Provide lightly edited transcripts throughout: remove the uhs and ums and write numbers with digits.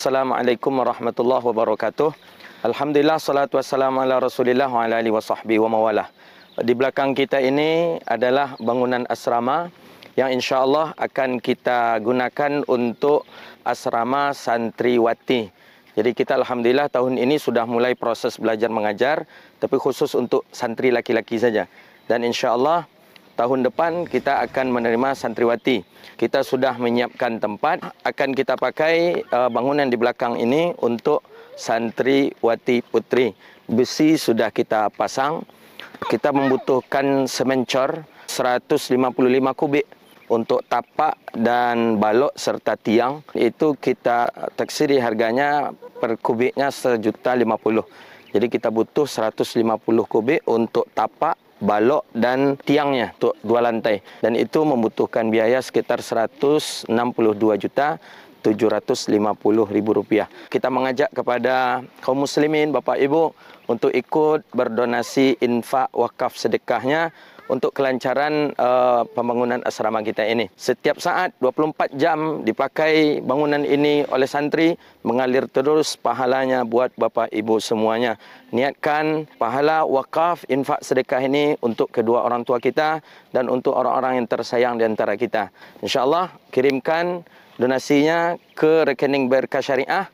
Assalamualaikum warahmatullahi wabarakatuh. Alhamdulillah, salatu wassalamu ala rasulillah wa ala alihi wa sahbihi wa mawalah. Di belakang kita ini adalah bangunan asrama yang insyaAllah akan kita gunakan untuk asrama santriwati. Jadi kita Alhamdulillah tahun ini sudah mulai proses belajar mengajar, tapi khusus untuk santri laki-laki saja. Dan insyaAllah tahun depan kita akan menerima santriwati. Kita sudah menyiapkan tempat, akan kita pakai bangunan di belakang ini untuk santriwati putri. Besi sudah kita pasang. Kita membutuhkan semen cor 155 kubik untuk tapak dan balok serta tiang. Itu kita taksiri harganya per kubiknya 1.050.000. Jadi kita butuh 150 kubik untuk tapak, balok dan tiangnya untuk 2 lantai, dan itu membutuhkan biaya sekitar Rp62.750.000. Kita mengajak kepada kaum muslimin, Bapak Ibu, untuk ikut berdonasi infak wakaf sedekahnya untuk kelancaran pembangunan asrama kita ini. Setiap saat 24 jam dipakai bangunan ini oleh santri, mengalir terus pahalanya buat Bapak Ibu semuanya. Niatkan pahala wakaf infak sedekah ini untuk kedua orang tua kita dan untuk orang-orang yang tersayang di antara kita. InsyaAllah kirimkan donasinya ke rekening Berkah Syariah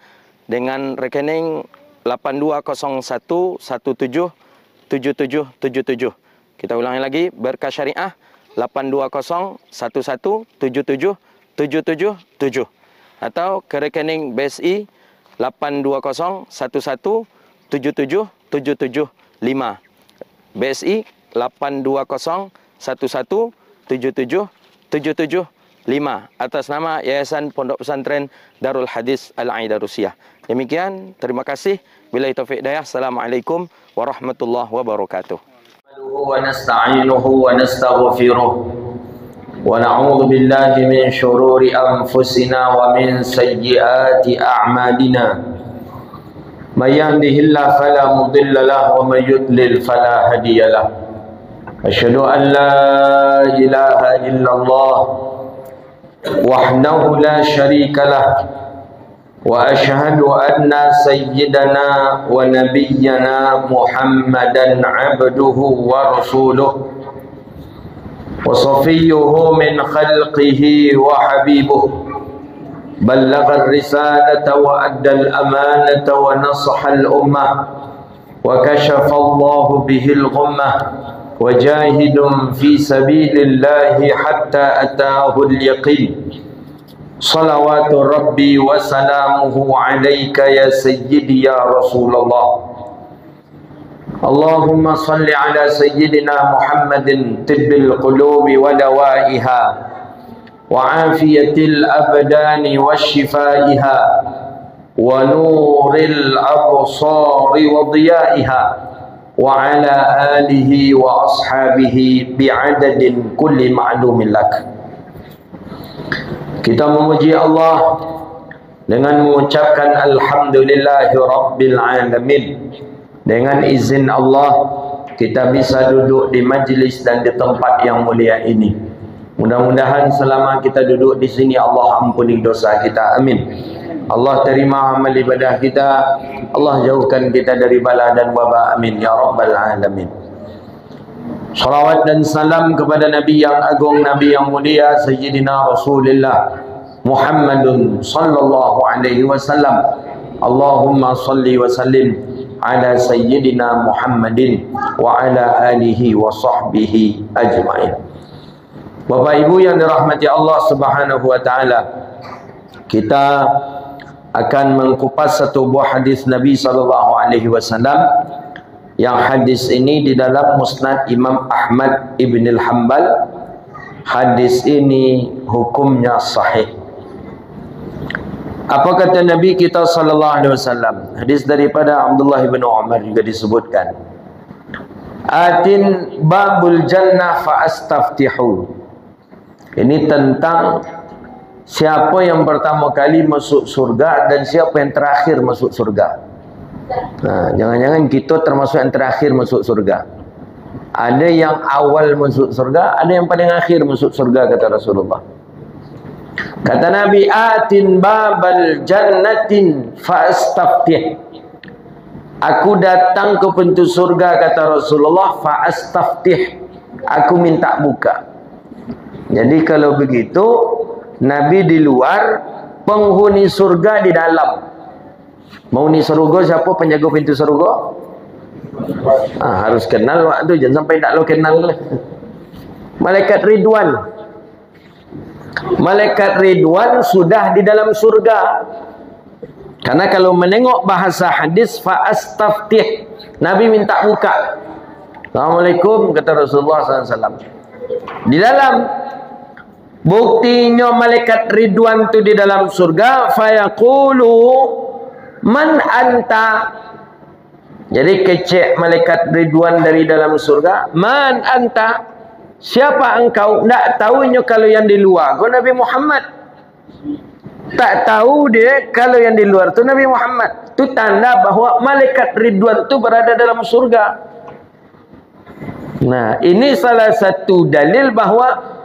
dengan rekening 8201177777. Kita ulangi lagi, Berkah Syariah 8201177777 atau ke rekening BSI 8201177775. BSI 8201177775 atas nama Yayasan Pondok Pesantren Darul Hadis Al-Aidarusiyah. Demikian, terima kasih. Billahi taufiq hidayah. Assalamualaikum warahmatullahi wabarakatuh. ونستعينه ونستغفره ونعوذ بالله من شرور أنفسنا ومن سيئات أعمالنا من يهده الله فلا مضل له ومن يضلل فلا هادي له أشهد أن لا إله إلا الله وحده لا شريك له وأشهد أن سيدنا ونبينا محمدا عبده ورسوله وصفيه من خلقه وحبيبه بلغ الرسالة وأدى الأمانة ونصح الأمة وكشف الله به الغمة وجاهد في سبيل الله حتى أتاه اليقين صلوات ربي وسلامه عليك يا سيدي يا رسول الله اللهم صل على سيدنا محمد طب القلوب ودوائها وعافية الأبدان وشفائها ونور الأبصار وضيائها وعلى آله وأصحابه بعدد كل معلوم لك. Kita memuji Allah dengan mengucapkan Alhamdulillahi Rabbil Alamin. Dengan izin Allah, kita bisa duduk di majlis dan di tempat yang mulia ini. Mudah-mudahan selama kita duduk di sini, Allah ampuni dosa kita. Amin. Allah terima amal ibadah kita. Allah jauhkan kita dari bala dan wabak. Amin. Ya Rabbal Alamin. Salawat dan salam kepada Nabi yang agung, Nabi yang mulia, Sayyidina Rasulullah Muhammadun sallallahu alaihi wasallam. Allahumma salli wa sallim ala Sayyidina Muhammadin wa ala alihi wa sahbihi ajma'in. Bapak Ibu yang dirahmati Allah Subhanahu wa taala, kita akan mengkupas satu buah hadis Nabi sallallahu alaihi wasallam. Yang hadis ini di dalam Musnad Imam Ahmad Ibn al-Hambal. Hadis ini hukumnya sahih. Apa kata Nabi kita sallallahu alaihi wasallam? Hadis daripada Abdullah bin Umar juga disebutkan. Atin babul jannah fa astaftihu. Ini tentang siapa yang pertama kali masuk surga dan siapa yang terakhir masuk surga. Nah, jangan-jangan kita termasuk yang terakhir masuk surga. Ada yang awal masuk surga, ada yang paling akhir masuk surga, kata Rasulullah. Kata Nabi, atin babal jannatin fa'astaftih. Aku datang ke pintu surga, kata Rasulullah, fa'astaftih. Aku minta buka. Jadi kalau begitu, Nabi di luar, penghuni surga di dalam. Penghuni surga siapa? Penjaga pintu surga? Harus kenal waktu, jangan sampai tak lo kenal. Malaikat Ridwan. Malaikat Ridwan sudah di dalam surga. Karena kalau menengok bahasa hadis, fa'astaftih, Nabi minta buka. Assalamualaikum, kata Rasulullah SAW. Di dalam. Buktinya malaikat Ridwan tu di dalam surga, fayaqulu man anta. Jadi kecek malaikat Ridwan dari dalam surga, man anta, siapa engkau? Tak tahunya kalau yang di luar kau Nabi Muhammad. Tak tahu dia kalau yang di luar tu Nabi Muhammad. Tu tanda bahawa malaikat Ridwan tu berada dalam surga. Nah, ini salah satu dalil bahawa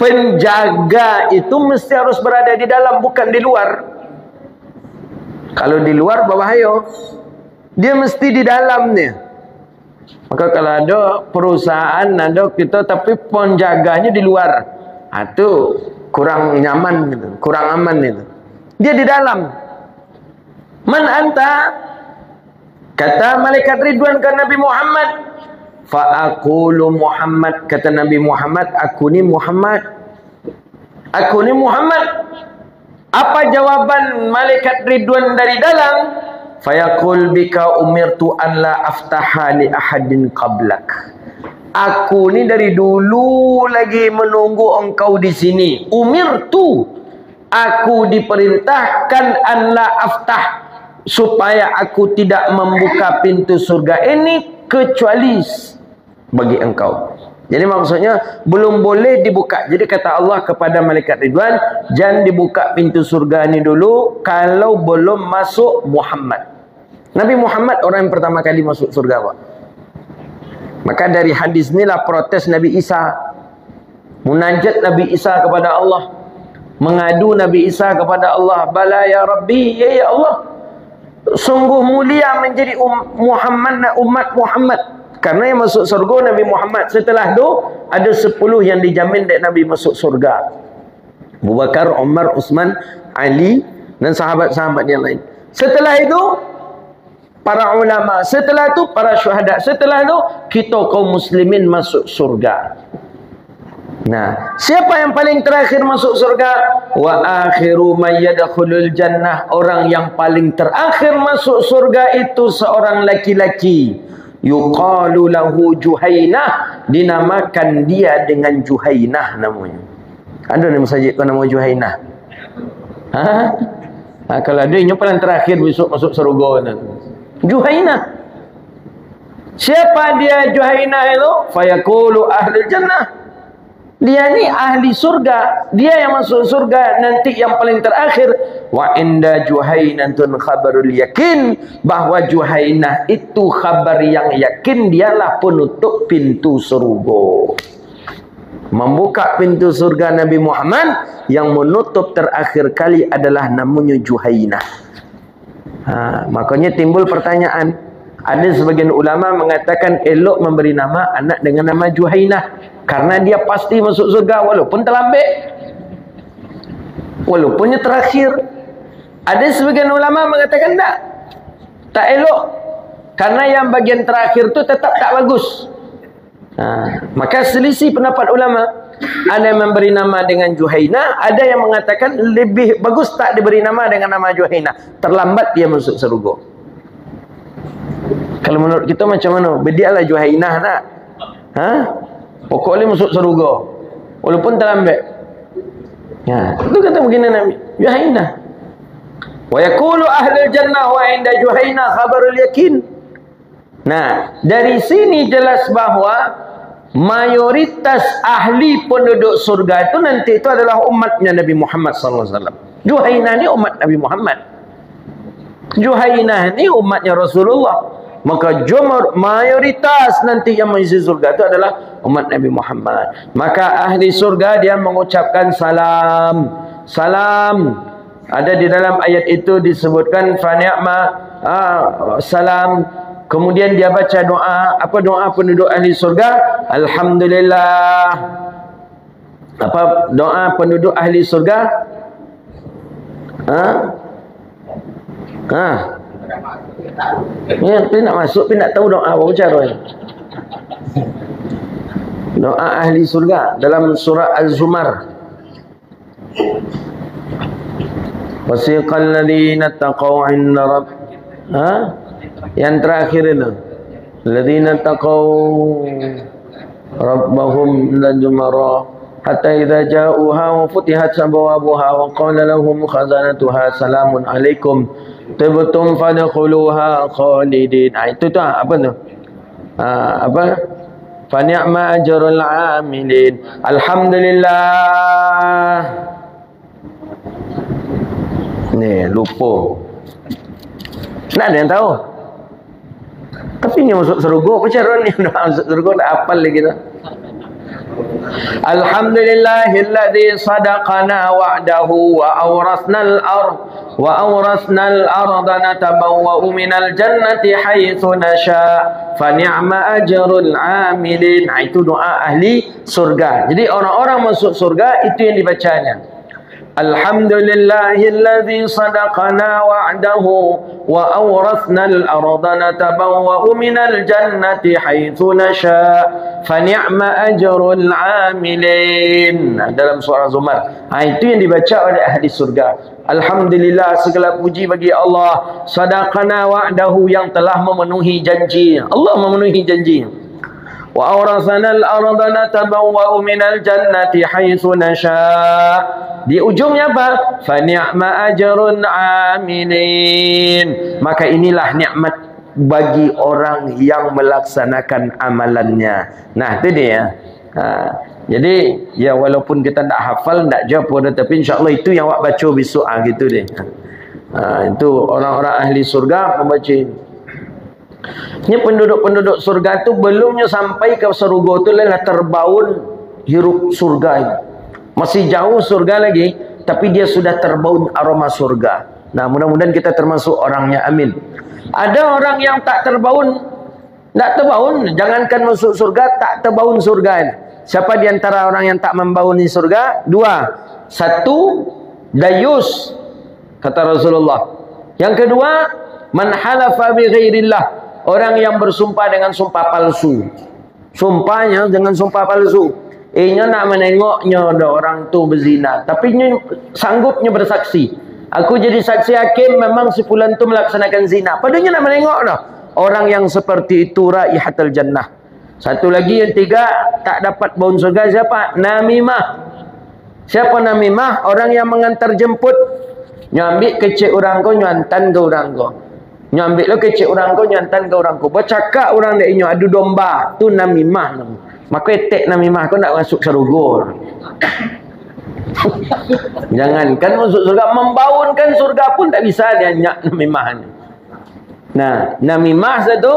penjaga itu mesti harus berada di dalam, bukan di luar. Kalau di luar berbahaya. Dia mesti di dalamnya. Maka kalau ada perusahaan, ada kita, tapi penjaganya di luar, itu kurang nyaman gitu, kurang aman itu. Dia di dalam. Man anta? Kata malaikat Ridwan ke Nabi Muhammad. Fa'aqulu Muhammad, kata Nabi Muhammad, aku ni Muhammad. Aku ni Muhammad. Apa jawaban malaikat Ridwan dari dalam? Fayaqul bika umirtu an la aftaha li ahadin qablak. Aku ni dari dulu lagi menunggu engkau di sini. Umirtu, aku diperintahkan an la aftah, supaya aku tidak membuka pintu surga ini kecuali bagi engkau. Jadi maksudnya belum boleh dibuka. Jadi kata Allah kepada malaikat Ridwan, jangan dibuka pintu surga ini dulu kalau belum masuk Muhammad. Nabi Muhammad orang yang pertama kali masuk surga, Pak. Maka dari hadis inilah protes Nabi Isa, munajat Nabi Isa kepada Allah, mengadu Nabi Isa kepada Allah. Bala ya Rabbi, ya Allah, sungguh mulia menjadi umat Muhammad. Karena yang masuk surga Nabi Muhammad. Setelah itu ada 10 yang dijamin dari Nabi masuk surga. Abu Bakar, Umar, Utsman, Ali dan sahabat-sahabat yang lain. Setelah itu para ulama, setelah itu para syuhada, setelah itu kita kaum muslimin masuk surga. Nah, siapa yang paling terakhir masuk surga? Wa akhiru may yadkhulul jannah. Orang yang paling terakhir masuk surga itu seorang laki-laki. Yuqalu lahu Juhainah, dinamakan dia dengan Juhainah namanya. Ada nama masjid kau nama Juhainah? Kalau ada yang paling terakhir besok masuk surga, Juhainah. Siapa dia Juhainah itu? Fayaqulu ahlul jannah. Dia ni ahli surga. Dia yang masuk surga nanti yang paling terakhir. Wa inda Juhainatun khabarul yakin. Bahawa Juhainah itu khabar yang yakin. Dialah penutup pintu surga. Membuka pintu surga Nabi Muhammad. Yang menutup terakhir kali adalah namanya Juhainah. Makanya timbul pertanyaan. Ada sebagian ulama mengatakan elok memberi nama anak dengan nama Juhainah. Karena dia pasti masuk surga walaupun terlambat. Walaupunnya terakhir. Ada sebagian ulama mengatakan tak elok. Karena yang bagian terakhir tu tetap tak bagus. Maka selisih pendapat ulama. Ada yang memberi nama dengan Juhainah. Ada yang mengatakan lebih bagus tak diberi nama dengan nama Juhainah. Terlambat dia masuk surga. Kalau menurut kita macam mana? Bedialah Juhainah tak? Pokoknya masuk surga walaupun terlambat. Itu kata begini Nabi Juhainah. Wa yaqulu ahlul jannah wa inda Juhainah khabarul yakin. Nah, dari sini jelas bahawa mayoritas ahli penduduk surga itu nanti itu adalah umatnya Nabi Muhammad SAW. Juhainah ni umat Nabi Muhammad. Juhainah ni umatnya Rasulullah. Maka mayoritas nanti yang mengisi surga itu adalah umat Nabi Muhammad. Maka ahli surga dia mengucapkan salam. salam. Ada di dalam ayat itu disebutkan fa ni'ma salam. Kemudian dia baca doa, apa doa penduduk ahli surga? Alhamdulillah. Apa doa penduduk ahli surga? Ya, pergi nak masuk, pergi nak tahu doa apa cara. Doa ahli surga dalam surah Az-Zumar. Wasiqal ladzina taqaw 'inda yang terakhir itu. Ladzina taqaw rabbahum lajumara hatta idza ja'uha wa futihat abwabuha wa qala lahum khazanatuha salamun 'alaikum tibtum fadkhuluha khalidin. Itu tu apa tu? Apa? Fa ni'ma ajrul 'amilin. Alhamdulillah. Ni lupa. Nak ada yang tahu? Tapi ni masuk surga apa cara ni? Masuk surga tak hafal lagi tu. Alhamdulillahilladzi sadaqana wa'dahu wa awrasnal arda natabawwa'u minal jannati haitsu nasha fa ni'ma ajrul 'amilin. Itu doa ahli surga. Jadi orang-orang masuk surga itu yang dibacanya. Alhamdulillahilladzi sadaqana wa'dahu wa awrasnal arda natabawwa'u minal jannati haitsu nasha fa ni'ma ajrul 'amilin. Dalam surah Zumar. Itu yang dibaca oleh ahli surga. Alhamdulillah, segala puji bagi Allah. Sadaqana wa'dahu, yang telah memenuhi janji. Allah memenuhi janji. Wa awrasanal arda natabawwa'u minal jannati haitsu nasha. Di ujungnya apa? Fa ni'ma ajrun 'amilin. Maka inilah nikmat bagi orang yang melaksanakan amalannya. Nah, itu dia. Jadi ya, walaupun kita tak hafal, tak jawab, tapi insya-Allah itu yang awak baca besok gitu deh. Itu orang-orang ahli surga membaca ini. Ini penduduk-penduduk surga itu belumnya sampai ke surga itu lelah terbaun hirup surga ini. Masih jauh surga lagi, tapi dia sudah terbaun aroma surga. Nah, mudah-mudahan kita termasuk orangnya, amin. Ada orang yang tak terbaun, jangankan masuk surga, tak terbaun surga ini. Siapa di antara orang yang tak membauni surga? Dua. Satu, dayus, kata Rasulullah. Yang kedua, man halafa bi ghairillah, orang yang bersumpah dengan sumpah palsu. Sumpahnya dengan sumpah palsu. Nya nak menengoknya ada orang tu berzina, tapi sanggupnya bersaksi. Aku jadi saksi hakim, memang si fulan tu melaksanakan zina. Padahal nak menengok dah. Orang yang seperti itu raihatul jannah. Satu lagi yang tiga, tak dapat baun surga siapa? Namimah. Siapa namimah? Orang yang mengantar jemput. Nyambil kecil orang kau, nyuantan ke orang kau. Nyambil lo kecil orang kau, nyuantan ke orang kau. Bercakap orang dia inyo adu domba, tu namimah. Maka etek namimah kau nak masuk surga. Jangankan masuk surga, membaunkan surga pun tak bisa dia nyak namimah ni. Nah, namimah satu.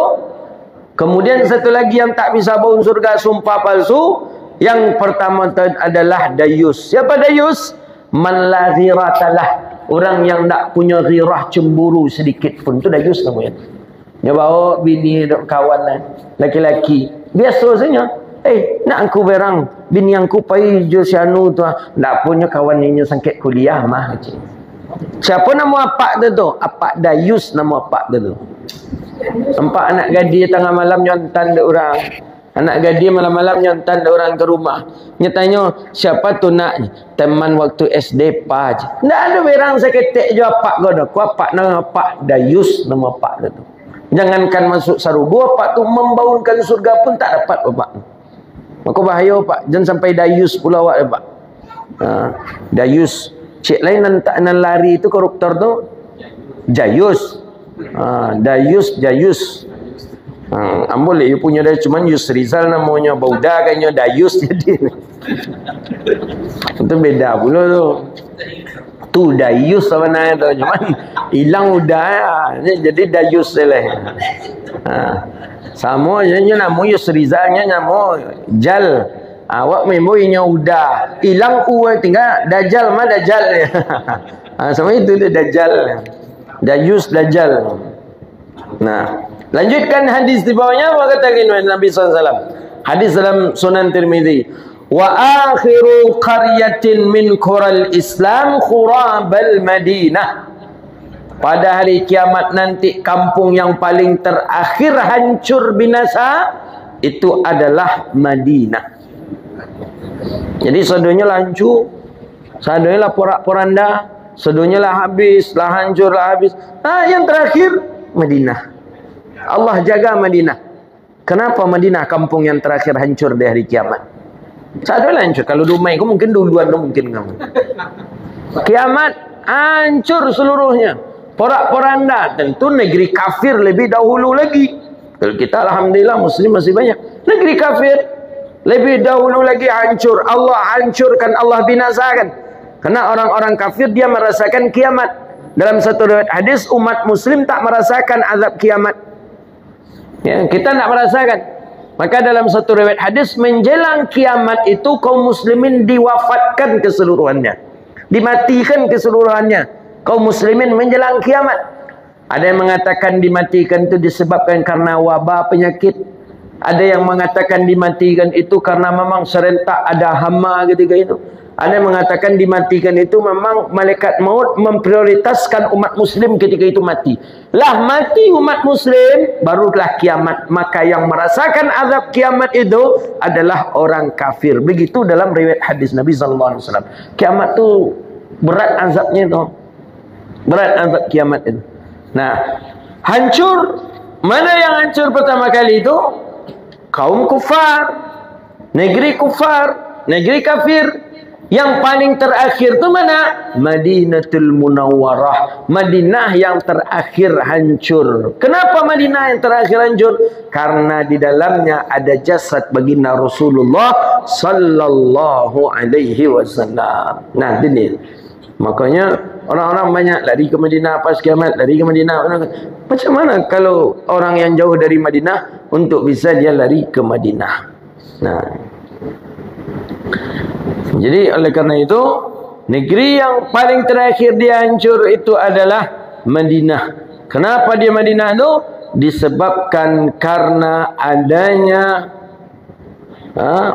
Kemudian satu lagi yang tak bisa baun surga, sumpah palsu. Yang pertama adalah dayus. Siapa dayus? Man la ghiratalah, orang yang tak punya ghirah, cemburu sedikit pun. Itu dayus namanya. Dia bawa bini kawan laki-laki. Biasa saja. Nak aku berang bini yang ku pai je sianu tu. Tak punya kawan ini sangkit kuliah mah. Siapa nama apak tu? Apak dayus nama apak tu. Nampak anak gadis tengah malam nyontan dek orang. Anak gadis malam-malam nyontan dek orang ke rumah. Dia tanya, siapa tu nak? Teman waktu SD pa je. Tak ada berang seketik je apak kau dah. Ku apak nama apak dayus nama apak tu. Jangankan masuk sarugo, apak tu membaunkan surga pun tak dapat apak. Maka bahaya pak, jangan sampai dayus pula awak pak. Dayus. Cik lain nan lari itu koruptor tu jayus. Dayus, jayus. Boleh you punya dah cuman Yus Rizal namanya Bauda kayaknya dayus jadi. Itu beda pula tu. Tu dayus sebenarnya tu cuman hilang udah jadi dayus seleh. Sama je nama Yus Rizalnya nama Jal. Awak memorinya udah hilang tinggal dajjal mah dajjal. Sama itu dia dajjal. Dayus dajjal. Nah, lanjutkan hadis di bawahnya apa kata Nabi SAW. Hadis dalam Sunan Tirmizi. Wa akhiru qaryatin min qural Islam khurabal Madinah. Pada hari kiamat nanti kampung yang paling terakhir hancur binasa itu adalah Madinah. Jadi sedunia lah hancur, sedunia lah porak-poranda, sedunia lah habis, lah hancur lah habis. Yang terakhir Madinah. Allah jaga Madinah. Kenapa Madinah kampung yang terakhir hancur di hari kiamat? Sedunia lah hancur. Kalau Dumai kau mungkin duluan mungkin kamu. Kiamat hancur seluruhnya. Porak-poranda. Tentu negeri kafir lebih dahulu lagi. Kalau kita alhamdulillah muslim masih banyak. Negeri kafir lebih dahulu lagi hancur. Allah hancurkan, Allah binasakan. Karena orang-orang kafir dia merasakan kiamat. Dalam satu riwayat hadis umat muslim tak merasakan azab kiamat. Ya, kita tak merasakan. Maka dalam satu riwayat hadis menjelang kiamat itu kaum muslimin diwafatkan keseluruhannya. Dimatikan keseluruhannya. Kaum muslimin menjelang kiamat. Ada yang mengatakan dimatikan itu disebabkan karena wabah penyakit. Ada yang mengatakan dimatikan itu karena memang serentak ada hama ketika itu. Ada yang mengatakan dimatikan itu memang malaikat maut memprioritaskan umat muslim ketika itu mati. Lah mati umat muslim, barulah kiamat. Maka yang merasakan azab kiamat itu adalah orang kafir. Begitu dalam riwayat hadis Nabi SAW. Kiamat itu berat azabnya itu. Berat azab kiamat itu. Nah, hancur. Mana yang hancur pertama kali itu? Kaum kufar, negeri kufar, negeri kafir. Yang paling terakhir itu mana? Madinatul Munawwarah. Madinah yang terakhir hancur. Kenapa Madinah yang terakhir hancur? Karena di dalamnya ada jasad baginda Rasulullah sallallahu alaihi wasallam. Nah, ini. Makanya orang-orang banyak lari ke Madinah pas kiamat, lari ke Madinah. Macam mana kalau orang yang jauh dari Madinah untuk bisa dia lari ke Madinah? Nah, jadi oleh karena itu negeri yang paling terakhir dia hancur itu adalah Madinah. Kenapa dia Madinah itu? Disebabkan karena adanya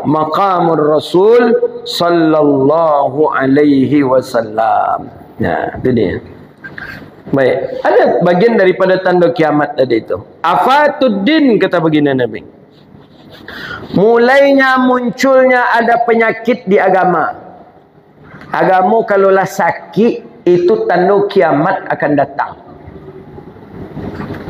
maqamur Rasul sallallahu alaihi wasallam. Nah, itu dia. Baik, ada bagian daripada tanda kiamat tadi itu. Afatuddin kata baginda Nabi. Mulainya munculnya ada penyakit di agama. Agama kalaulah sakit itu tanda kiamat akan datang.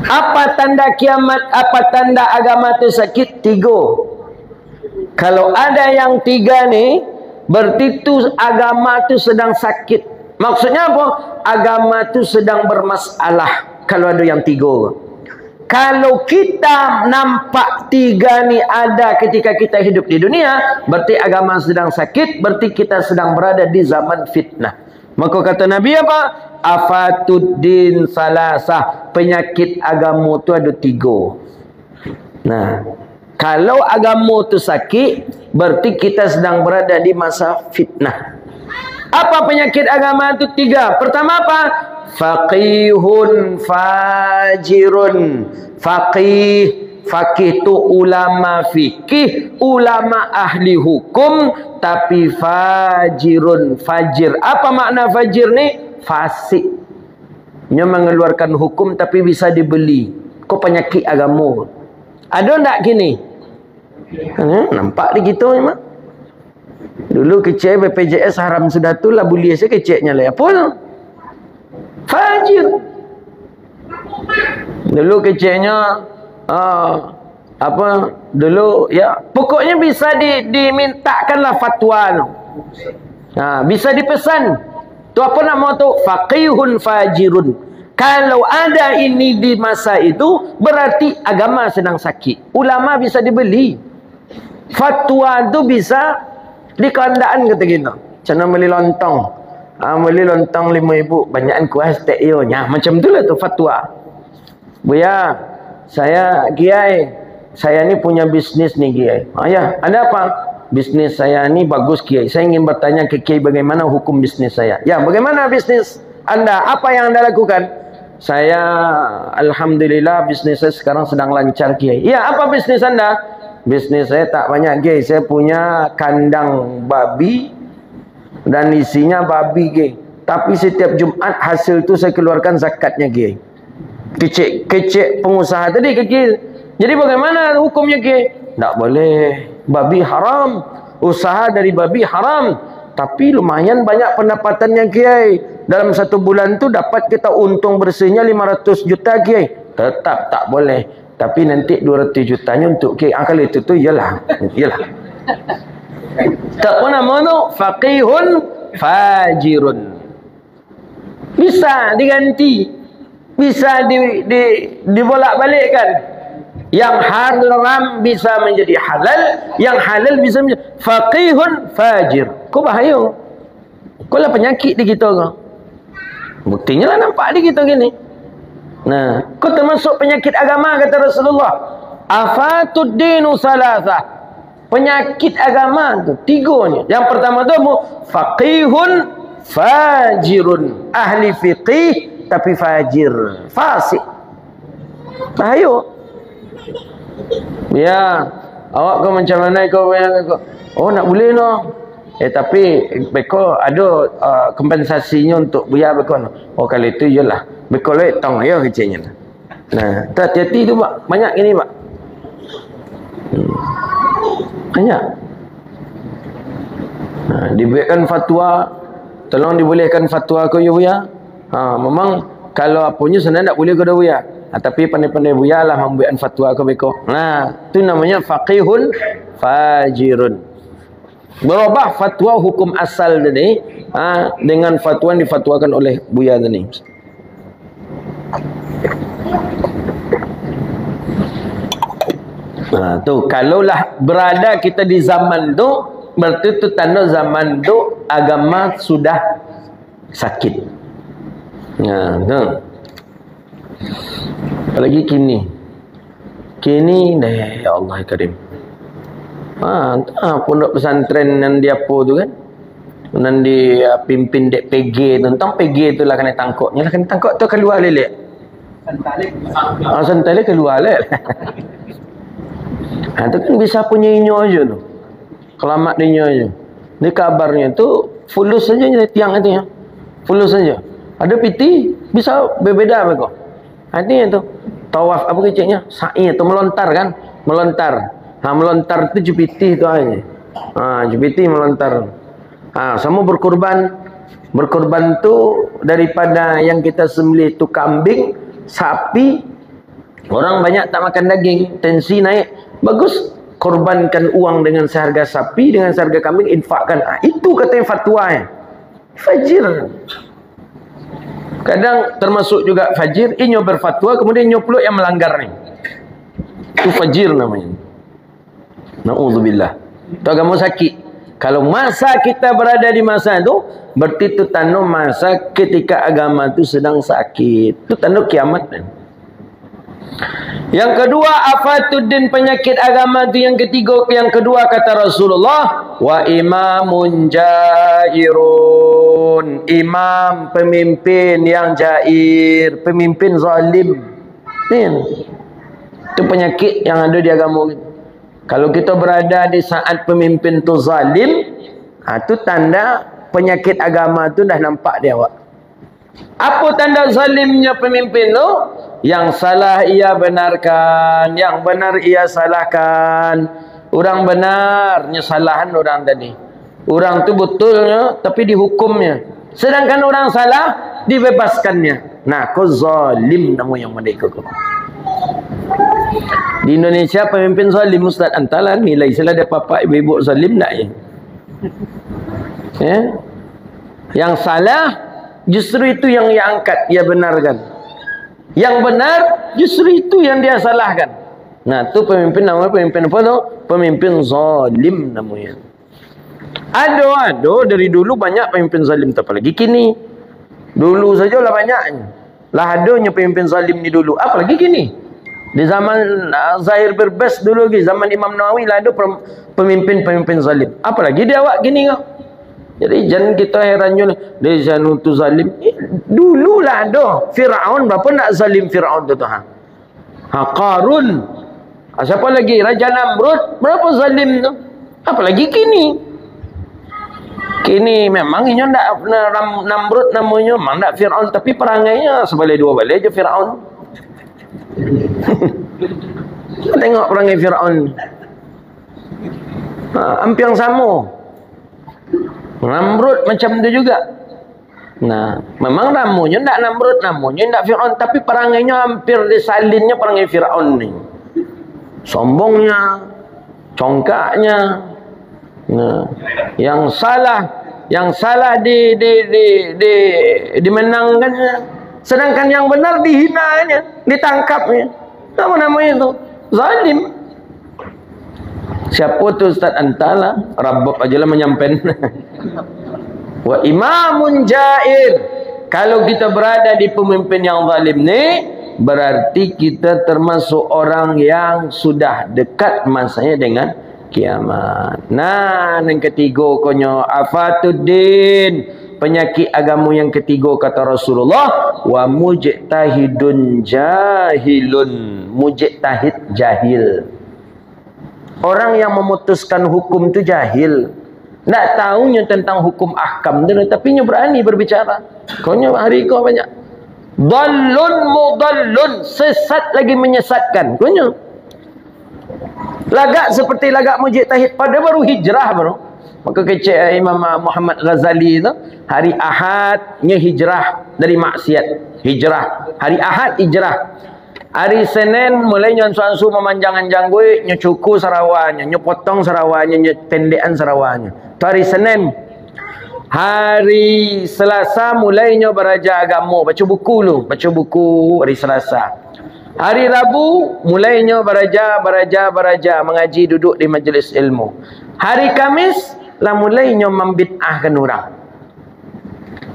Apa tanda kiamat? Apa tanda agama itu sakit? 3. Kalau ada yang 3 nih, berarti itu agama itu sedang sakit. Maksudnya apa? Agama itu sedang bermasalah. Kalau ada yang 3. Kalau kita nampak 3 ni ada ketika kita hidup di dunia, berarti agama sedang sakit, berarti kita sedang berada di zaman fitnah. Maka kata Nabi apa? Afatuddin salasah. Penyakit agama itu ada 3. Nah, kalau agama itu sakit, berarti kita sedang berada di masa fitnah. Apa penyakit agama itu 3? Pertama apa? Faqihun fajirun. Faqih itu ulama fikih, ulama ahli hukum, tapi fajirun. Fajir. Apa makna fajir ni? Fasik. Dia mengeluarkan hukum tapi bisa dibeli. Kok penyakit agama? Ada tak gini? Nampak di gitu memang. Dulu kecil BPJS haram sudah tu lah, buli saya kecilnya lah. Apa? Fajir. Dulu kecilnya dulu ya pokoknya bisa dimintakanlah fatwa. Bisa dipesan. Tu apa nama tu? Faqihun fajirun. Kalau ada ini di masa itu, berarti agama sedang sakit. Ulama bisa dibeli. Fatwa tu bisa di kandaan kata kita. Macam beli lontong. Beli lontong 5,000. Banyakan kuas tak ionya. Macam itulah tu fatwa. Buya, saya Kiai. Saya ni punya bisnis ni Kiai. Ya, ada apa? bisnes saya ni bagus Kiai. Saya ingin bertanya ke Kiai bagaimana hukum bisnes saya. Ya, bagaimana bisnes anda? Apa yang anda lakukan? Saya alhamdulillah bisnes saya sekarang sedang lancar Kiai. Ya, apa bisnes anda? Bisnes saya tak banyak Kiai. Saya punya kandang babi dan isinya babi Kiai. Tapi setiap Jumat hasil tu saya keluarkan zakatnya Kiai. Kecek pengusaha tadi ke Kiai. Jadi bagaimana hukumnya Kiai? Tak boleh. Babi haram. Usaha dari babi haram. Tapi lumayan banyak pendapatannya Kiai. Dalam satu bulan tu dapat kita untung bersihnya 500 juta Kiai. Tetap tak boleh. Tapi nanti 200 jutanya untuk Kiai. Kalau itu tu ialah. Tak apa nama tu? Faqihun fajirun. Bisa diganti. Bisa dibolak-balikkan. Yang haram bisa menjadi halal, yang halal bisa menjadi faqihun fajir. Kau bahaya. Kau lah penyakit di kita kau. Buktinya lah nampak di kita gini. Nah, kau termasuk penyakit agama kata Rasulullah. Afatud dinu salasah. Penyakit agama tu tiganya. Yang pertama tu faqihun fajirun. Ahli fiqih tapi fajir, fasik. Bahaya. Ya, awak kau macam mana kau? Oh, nak boleh no. Tapi beko ada kompensasinya untuk buaya beko no. Oh, kalau itu jelah. Beko le tong ya kecilnya. Nah, hati-hati tu Pak. Banyak gini Pak. Banyak. Nah, diberikan fatwa, tolong dibolehkan fatwa kau ya buaya. Memang kalau apunya sebenarnya tak boleh kau dah buaya. Tapi pandai-pandai buaya lah membuatkan fatwa ke beko. Nah, itu namanya faqihun fajirun. Berubah fatwa hukum asal tadi dengan fatwa yang difatwakan oleh buaya tadi. Nah, tu kalaulah berada kita di zaman tu, berarti tu tanda zaman tu agama sudah sakit. Nah, tu. Apalagi kini dah, ya Allah karim. Pondok pesantren yang dia apa tu kan, yang dia pimpin dek PG tu, tentang PG tu lah kena tangkuknya lah, kena tangkuk tu keluar lelek. Santale keluar lelek. Tu kan bisa punya inyo aja tu, kelamat dia aja. Ni kabarnya tu fulus saja tiang itu ya, fulus saja. Ada piti bisa berbeda mereka. Artinya tu tawaf apa kecilnya? Sa'i tu melontar kan? Melontar. Melontar tu jupiti tu aja. Jupiti melontar. Sama berkorban. Berkorban tu daripada yang kita sembelih tu kambing, sapi. Orang banyak tak makan daging, tensi naik. Bagus korbankan uang dengan seharga sapi, dengan seharga kambing, infakkan. Itu katanya fatwanya. Fajir. Kadang termasuk juga fajir, inyo berfatwa, kemudian inyo pula yang melanggar ni. Itu fajir namanya. Na'udzubillah. Itu agama sakit. Kalau masa kita berada di masa itu, berarti itu tanda masa ketika agama itu sedang sakit. Itu tanda kiamat. Yang kedua, afatuddin, penyakit agama itu yang ketiga. Yang kedua kata Rasulullah, wa imamun jairun, imam pemimpin yang jair, pemimpin zalim. Itu penyakit yang ada di agama kita. Kalau kita berada di saat pemimpin tu zalim, itu tanda penyakit agama tu dah nampak dia awak. Apa tanda zalimnya pemimpin tu? Yang salah ia benarkan, yang benar ia salahkan. Orang benarnya salahan orang tadi. Orang tu betulnya tapi dihukumnya. Sedangkan orang salah dibebaskannya. Nah, kau zalim nama yang mereka. Di Indonesia pemimpin zalim Ustaz, antalah nilai salah dia papa ibu-ibu zalim tak ya? Yang salah justru itu yang ia angkat, ia benarkan. Yang benar justru itu yang dia salahkan. Nah, tu pemimpin namanya pemimpin apa tu? Pemimpin zalim namanya. Ada dari dulu banyak pemimpin zalim, tak apalagi kini. Dulu sajalah banyaknya. Lah adanya pemimpin zalim ni dulu, apalagi kini. Di zaman Zahir Birbas dulu lagi, zaman Imam Nawawi lah ada pemimpin-pemimpin zalim. Apalagi dia awak gini kau. Jadi jangan kita herannya dia jangan tu zalim. Dululah dah Firaun berapa nak zalim Firaun tu ha. Qarun. Siapa lagi? Raja Namrud berapa zalim tu? Apalagi kini. Kini memang ini ndak Namrud namanya, memang ndak Firaun, tapi perangainya sebalai dua balai je Firaun. Tengok perangai Firaun. Hampir yang sama. Namrud macam tu juga. Nah, memang namanya ndak Namrud, namanya ndak Firaun, tapi perangainya hampir disalinnya perangai Firaun ni. Sombongnya, congkaknya. Nah, yang salah dimenangkannya, sedangkan yang benar dihinanya, ditangkapnya. Apa namanya itu? Zalim. Siapa tu Ustaz? Antalah Rabbab ajalah menyampaikan. Wa imamun jair. Kalau kita berada di pemimpin yang zalim ni, berarti kita termasuk orang yang sudah dekat masanya dengan kiamat. Nah, yang ketiga konyo afatuddin, penyakit agama yang ketiga kata Rasulullah, wa mujtahidun jahilun. Mujtahid jahil. Orang yang memutuskan hukum tu jahil. Tak tahunya tentang hukum ahkam tu, tapi nya berani berbicara. Konyo hari kau banyak. Dallun mudallun, sesat lagi menyesatkan. Konyo lagak seperti lagak mujtahid pada baru hijrah baru. Maka kecek Imam Muhammad Ghazali tu, hari Ahadnya hijrah dari maksiat. Hijrah. Hari Ahad hijrah. Hari Senin mulai nyon-sonsu memanjangan janggut, nyo cukur sarawanya, nyo potong sarawanya, nyo pendekan sarawanya. Tu hari Senin. Hari Selasa mulai nyo beraja agama, baca buku lu, baca buku hari Selasa. Hari Rabu mulainya beraja mengaji, duduk di majlis ilmu. Hari Kamis lah mulainya membid'ahkan orang.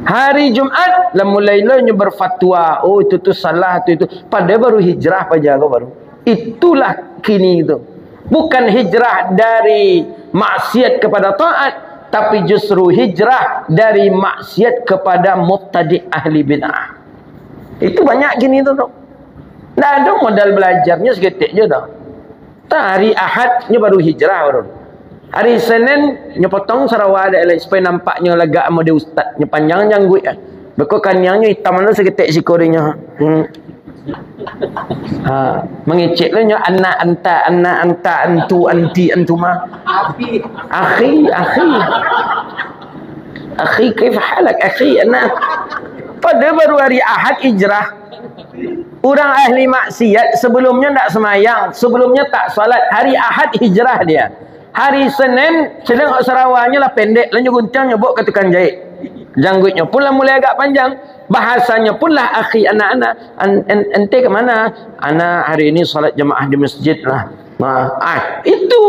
Hari Jumaat lah mulainya berfatwa, oh itu salah, itu. Pada baru hijrah pajago baru. Itulah kini itu. Bukan hijrah dari maksiat kepada taat, tapi justru hijrah dari maksiat kepada mubtadi' ahli bid'ah. Itu banyak gini tu. Tak ada modal belajarnya seketik je dah. Hari Ahadnya baru hijrah baru. Hari Senin nya potong Sarawak ada supaya nampaknya lega sama dia ustaz. Nya panjang janggut kan. Beko kanyangnya hitam mana seketik sikorinya. Mengecek nya anak anta antu anti antuma. Akhi kaifa halak akhi anak. Pada baru hari Ahad hijrah. Orang ahli maksiat sebelumnya tak semayang, sebelumnya tak salat. Hari Ahad hijrah dia. Hari Senin sedang Sarawaknya lah pendek, lanjut guncang nyebuk ke tukang jahit. Janggutnya pun lah mulai agak panjang. Bahasanya pun lah akhi anak-anak. Ente ke mana? Anak hari ini salat jemaah di masjid lah. Itu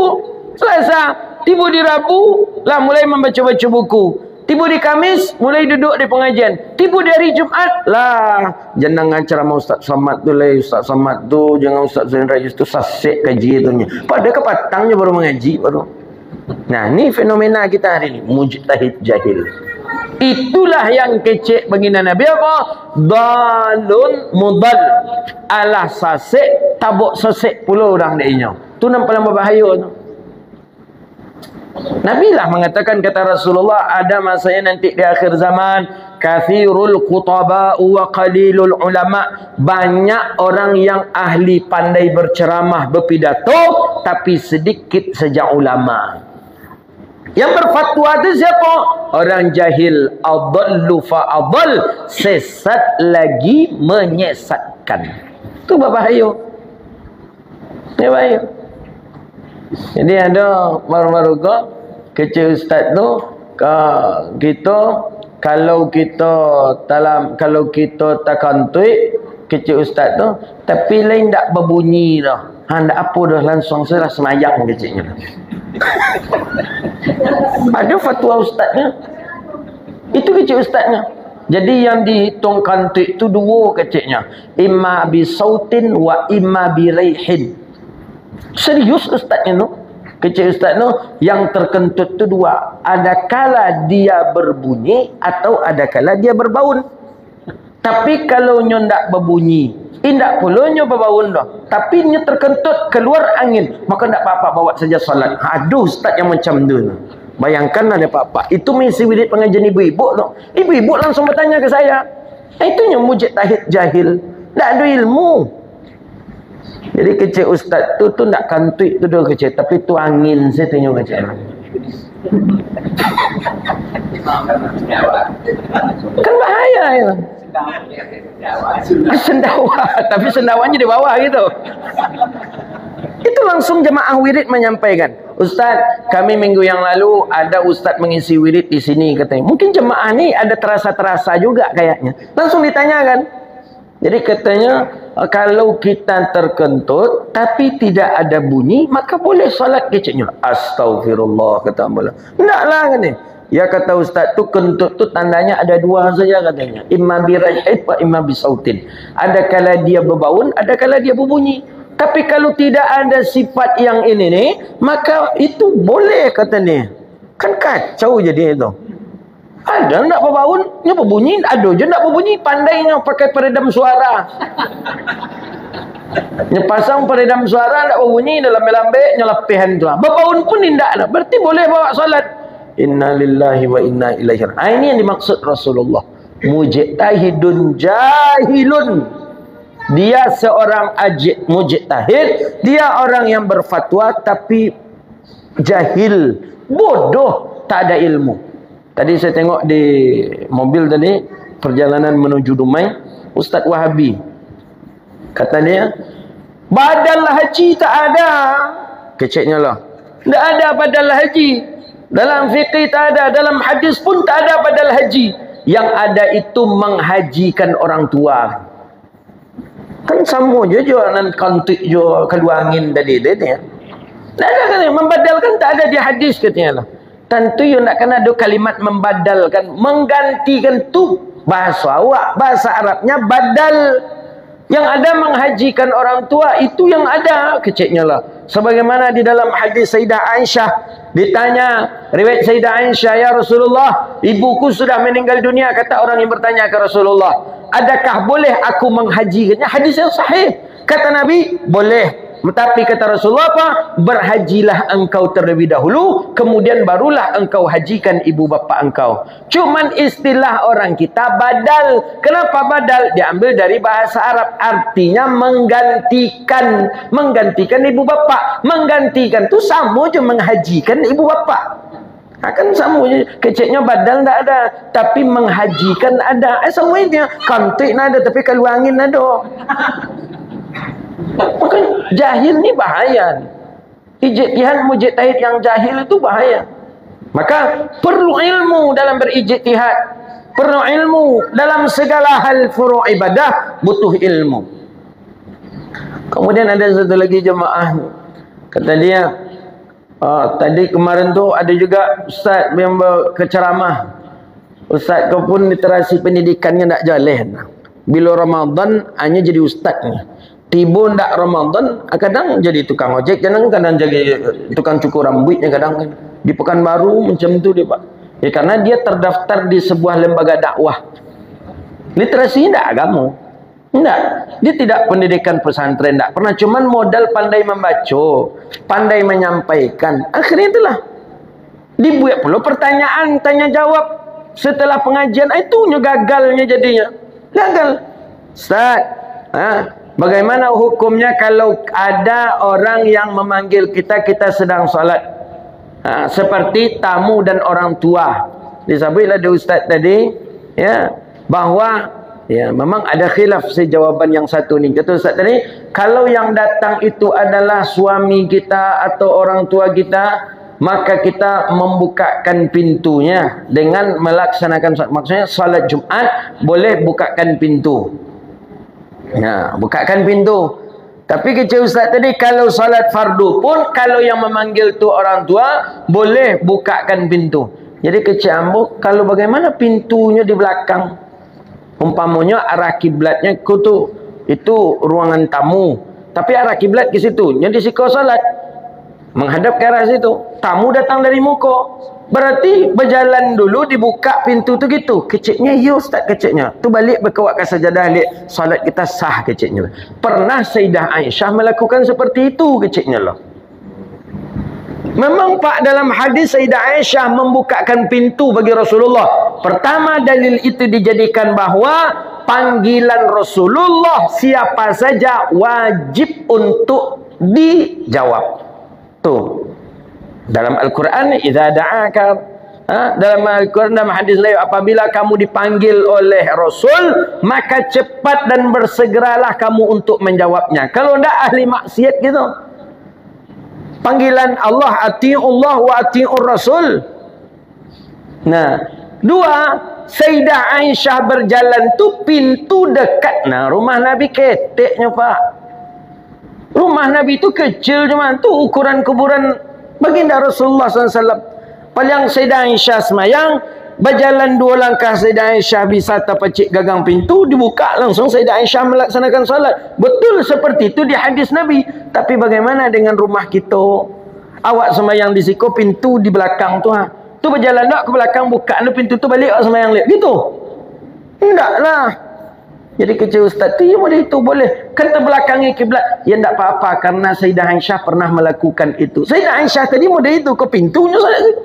Selasa. Tiba di Rabu lah mulai membaca-baca buku. Tiba di Kamis mulai duduk di pengajian. Tiba di hari Jumaat lah jangan ceramah Ustaz Samad tu lah. Ustaz Samad tu jangan Ustaz Zain Rajis tu sasik kaji tu nya. Pada kepatangnya baru mengaji baru. Nah, ni fenomena kita hari ni, mujtahid jahil. Itulah yang kecek baginda Nabi apa? Dalun mudal. Alah sasik tabuk sasik pula orang dia. Tu nampak berbahaya tu. Nabi lah mengatakan, kata Rasulullah, ada masanya nanti di akhir zaman, kathirul qutaba wa qalilul ulama. Banyak orang yang ahli pandai berceramah, berpidato, tapi sedikit saja ulama. Yang berfatwa itu siapa? Orang jahil. Adallu fa'adal. Sesat lagi menyesatkan. Itu berbahaya. Ini bahaya. Jadi ada baru-baru kecil ustaz tu kita kalau kita takantui kecil ustaz tu tapi lain tak berbunyi dah. Ndak apa dah langsung salah semayang kecilnya. Ada fatwa ustaznya. Itu kecil ustaznya. Jadi yang dihitung kantui itu dua kecilnya. Imma bi sautin wa imma bi raihin. Serius ustaznya tu. Kecil ustaz tu yang terkentut tu dua. Ada kala dia berbunyi atau ada kala dia berbaun. Tapi kalau nyo ndak berbunyi, indak pula nyo berbaun dah. Tapi nyo terkentut keluar angin, maka ndak apa-apa, bawa saja solat. Aduh ustaz yang macam tu. Bayangkan ada apa-apa. Itu misi wirid pengajian ibu-ibu tu. Ibu-ibu langsung bertanya ke saya. Itu nyo mujtahid jahil. Ndak ada ilmu. Jadi kecil ustaz tu ndak kantuik tu dah kecil, tapi tu angin saya tengok kecil. Kan bahaya ya. Sendawa, tapi sendawanya di bawah gitu. Itu langsung jemaah wirid menyampaikan, Ustaz, kami minggu yang lalu ada ustaz mengisi wirid di sini katanya. Mungkin jemaah ni ada terasa-terasa juga kayaknya. Langsung ditanyakan. Jadi katanya kalau kita terkentut tapi tidak ada bunyi, maka boleh solat kecilnya. Astagfirullah kata Allah. Enggaklah kan ni. Ya kata ustaz tu kentut tu tandanya ada dua saja katanya. Imma birahid wa imma bisautin. Ada kala dia berbaun, ada kala dia berbunyi. Tapi kalau tidak ada sifat yang ini ni, maka itu boleh katanya. Kan kacau jadi itu. Ada nak berbaun, nya berbunyi, ada je nak berbunyi, pandainya pakai peredam suara. Nya pasang peredam suara nak berbunyi dalam lambe nyelepihan tu. Berbaun pun tidak ada. Berarti boleh bawa solat. Inna lillahi wa inna ilaihi raji'un. Ini yang dimaksud Rasulullah. Mujtahidun jahilun. Dia seorang mujtahid, dia orang yang berfatwa tapi jahil, bodoh, tak ada ilmu. Tadi saya tengok di mobil tadi, perjalanan menuju Dumai, Ustaz Wahabi kata dia, badal haji tak ada. Keceknya lah, tak ada badal haji. Dalam fiqih tak ada, dalam hadis pun tak ada badal haji. Yang ada itu menghajikan orang tua. Kan sama je nan kantik je keluar angin tadi dia ni. Tak ada kan membadalkan, tak ada di hadis katanya lah. Tentu you nak kena ada kalimat membadalkan, menggantikan tu bahasa awak, bahasa Arabnya badal. Yang ada menghajikan orang tua itu yang ada keceknya lah. Sebagaimana di dalam hadis Sayyidah Aisyah ditanya, riwayat Sayyidah Aisyah, ya Rasulullah, ibuku sudah meninggal dunia. Kata orang yang bertanya ke Rasulullah, adakah boleh aku menghajikannya? Hadis yang sahih. Kata Nabi, boleh. Tapi kata Rasulullah apa? Berhajilah engkau terlebih dahulu, kemudian barulah engkau hajikan ibu bapa engkau. Cuman istilah orang kita badal. Kenapa badal? Diambil dari bahasa Arab. Artinya menggantikan. Menggantikan ibu bapa. Menggantikan tu sama je menghajikan ibu bapa. Kan sama je. Keceknya badal tak ada, tapi menghajikan ada. Sama dia. Kantik ada, tapi kalau angin ada. Maka jahil ni bahaya. Ijtihad mujtahid yang jahil itu bahaya. Maka perlu ilmu dalam berijtihad. Perlu ilmu dalam segala hal furu' ibadah, butuh ilmu. Kemudian ada satu lagi jemaah, kata dia, tadi kemarin tu ada juga ustaz yang berceramah. Ustaz kau pun literasi pendidikannya tak jalan. Bila Ramadan hanya jadi ustaz ni. Tiba ndak Ramadan, kadang jadi tukang ojek, kadang jadi tukang cukur rambutnya, kadang di Pekanbaru macam tu dia Pak. Ya karena dia terdaftar di sebuah lembaga dakwah. Literasi ndak agama. Ndak. Dia tidak pendidikan pesantren, ndak pernah, cuman modal pandai membaca, pandai menyampaikan. Akhirnya itulah. Dibuat pula pertanyaan tanya jawab setelah pengajian, itunya gagalnya jadinya. Gagal. Ustaz, bagaimana hukumnya kalau ada orang yang memanggil kita, kita sedang solat, seperti tamu dan orang tua? Disebutlah di ustaz tadi, ya, bahawa ya memang ada khilaf sejawaban yang satu ni. Kata ustaz tadi, kalau yang datang itu adalah suami kita atau orang tua kita, maka kita membukakan pintunya dengan melaksanakan solat. Maksudnya solat Jumat boleh bukakan pintu. Nah, bukakan pintu. Tapi kecil ustaz tadi, kalau salat fardu pun, kalau yang memanggil tu orang tua, boleh bukakan pintu. Jadi kecil ambo, kalau bagaimana pintunya di belakang? Umpamanya arah kiblatnya itu ruangan tamu. Tapi arah kiblat ke situ, jadi sikau salat. menghadap ke arah situ. Tamu datang dari muka. Berarti berjalan dulu, dibuka pintu tu gitu. Keciknya, ya Ustaz, keciknya. Tu balik berkawak ke sajadah, lihat solat kita sah keciknya. Pernah Sayyidah Aisyah melakukan seperti itu keciknya lah. Memang Pak, dalam hadis Sayyidah Aisyah membukakan pintu bagi Rasulullah. Pertama, dalil itu dijadikan bahawa panggilan Rasulullah siapa saja wajib untuk dijawab. Tuh. Dalam Al-Quran, idza da'aka, dalam Al-Quran, dalam hadis lain, apabila kamu dipanggil oleh Rasul, maka cepat dan bersegeralah kamu untuk menjawabnya. Kalau tidak, ahli maksiat gitu. Panggilan Allah, ati'ullah wa ati'ur Rasul. Nah, dua, Sayyidah Aisyah berjalan tu pintu dekat. Nah, rumah Nabi keteknya Pak. Rumah Nabi tu kecil cuma tu ukuran kuburan baginda Rasulullah SAW. Paling Sayyidah Aisyah semayang, berjalan 2 langkah Sayyidah Aisyah bisa tapacik gagang pintu, dibuka langsung Sayyidah Aisyah melaksanakan salat. Betul seperti itu di hadis Nabi. Tapi bagaimana dengan rumah kita? Awak semayang di siku, pintu di belakang tu tu berjalan tak ke belakang, buka pintu tu balik awak semayang lihat gitu? Tidaklah. Jadi kecil Ustaz tu, ya boleh itu, boleh. Kan terbelakangi kiblat. Ya tak apa-apa, karena Sayyidah Aisyah pernah melakukan itu. Sayyidah Aisyah tadi mudah itu, ke pintunya salat.